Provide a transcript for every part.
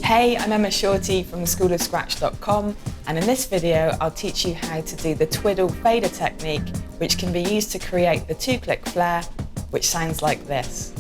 Hey, I'm Emma Shorty from schoolofscratch.com, and in this video I'll teach you how to do the Twiddle fader technique, which can be used to create the 2-click flare, which sounds like this.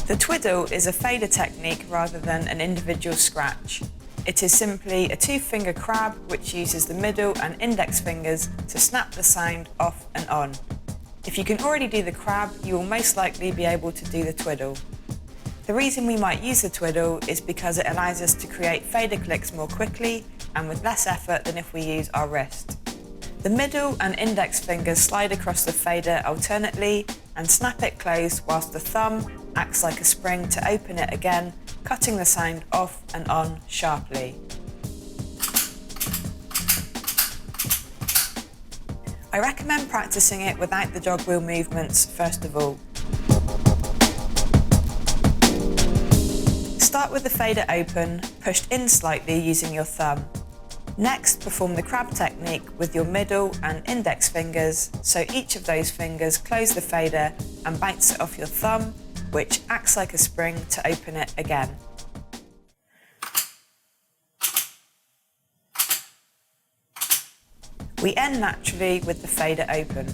The Twiddle is a fader technique rather than an individual scratch. It is simply a 2-finger crab which uses the middle and index fingers to snap the sound off and on. If you can already do the crab, you will most likely be able to do the Twiddle. The reason we might use the Twiddle is because it allows us to create fader clicks more quickly and with less effort than if we use our wrist. The middle and index fingers slide across the fader alternately and snap it closed, whilst the thumb acts like a spring to open it again, cutting the sound off and on sharply. I recommend practicing it without the jog wheel movements first of all. Start with the fader open, pushed in slightly using your thumb. Next, perform the crab technique with your middle and index fingers, so each of those fingers close the fader and bounce it off your thumb, which acts like a spring to open it again. We end naturally with the fader open.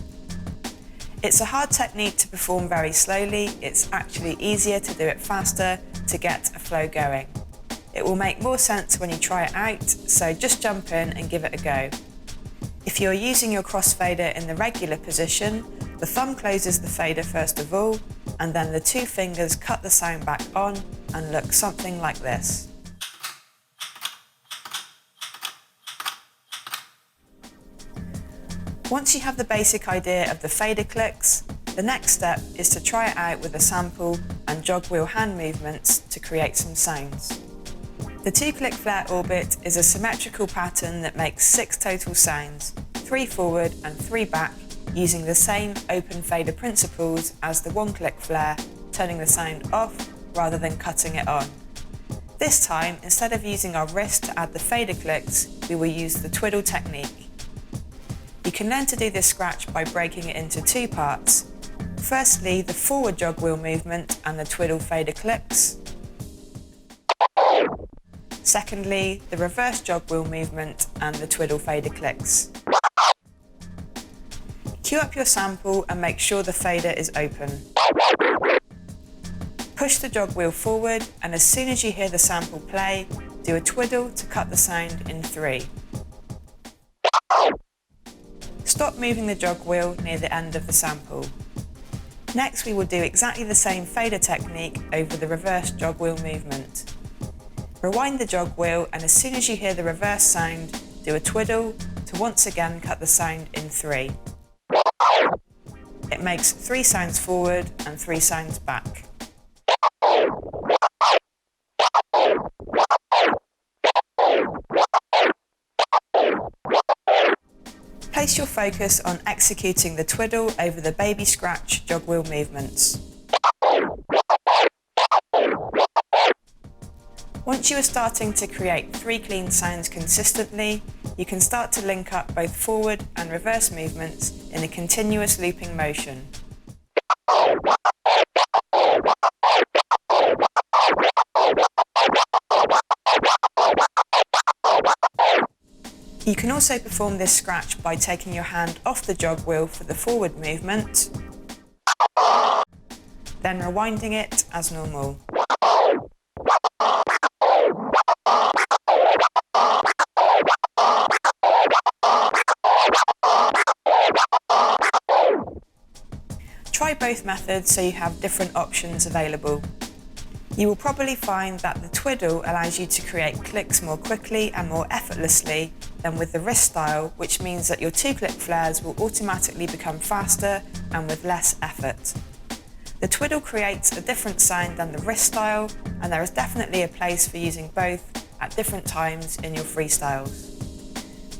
It's a hard technique to perform very slowly. It's actually easier to do it faster to get a flow going. It will make more sense when you try it out, so just jump in and give it a go. If you're using your crossfader in the regular position, the thumb closes the fader first of all, and then the 2 fingers cut the sound back on and look something like this. Once you have the basic idea of the fader clicks, the next step is to try it out with a sample and jog wheel hand movements to create some sounds. The 2-click flare orbit is a symmetrical pattern that makes 6 total sounds, 3 forward and 3 back, using the same open fader principles as the 1-click flare, turning the sound off rather than cutting it on. This time, instead of using our wrist to add the fader clicks, we will use the Twiddle technique. You can learn to do this scratch by breaking it into 2 parts. Firstly, the forward jog wheel movement and the Twiddle fader clicks. Secondly, the reverse jog wheel movement and the Twiddle fader clicks. Cue up your sample and make sure the fader is open. Push the jog wheel forward, and as soon as you hear the sample play, do a Twiddle to cut the sound in 3. Stop moving the jog wheel near the end of the sample. Next, we will do exactly the same fader technique over the reverse jog wheel movement. Rewind the jog wheel, and as soon as you hear the reverse sound, do a Twiddle to once again cut the sound in 3. It makes 3 sounds forward and 3 sounds back. Place your focus on executing the Twiddle over the baby scratch jog wheel movements. Once you are starting to create 3 clean sounds consistently, you can start to link up both forward and reverse movements in a continuous looping motion. You can also perform this scratch by taking your hand off the jog wheel for the forward movement, then rewinding it as normal. Try both methods so you have different options available. You will probably find that the Twiddle allows you to create clicks more quickly and more effortlessly than with the wrist style, which means that your 2-click flares will automatically become faster and with less effort. The Twiddle creates a different sound than the wrist style, and there is definitely a place for using both at different times in your freestyles.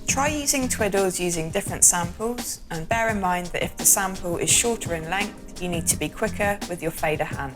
Try using Twiddles using different samples, and bear in mind that if the sample is shorter in length, you need to be quicker with your fader hand.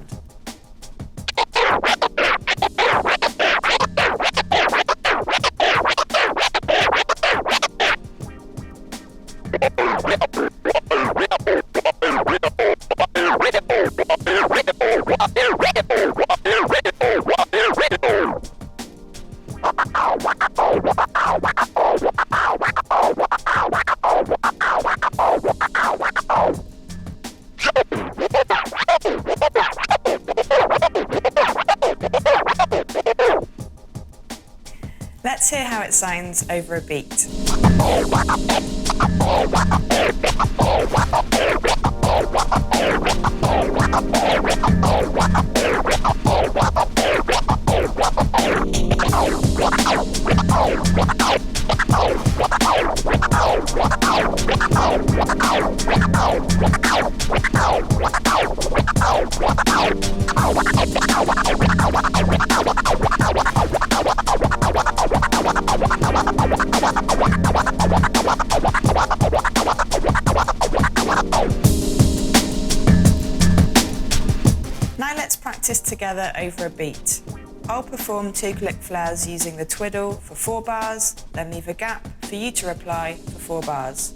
Let's hear how it sounds over a beat. Now let's practice together over a beat. I'll perform 2-click flares using the twiddle for 4 bars, then leave a gap for you to reply for 4 bars.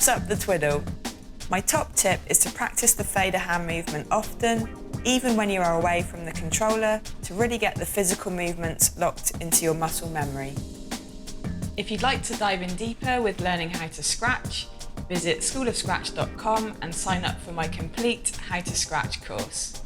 Up the twiddle. My top tip is to practice the fader hand movement often, even when you are away from the controller, to really get the physical movements locked into your muscle memory. If you'd like to dive in deeper with learning how to scratch, visit schoolofscratch.com and sign up for my complete How to Scratch course.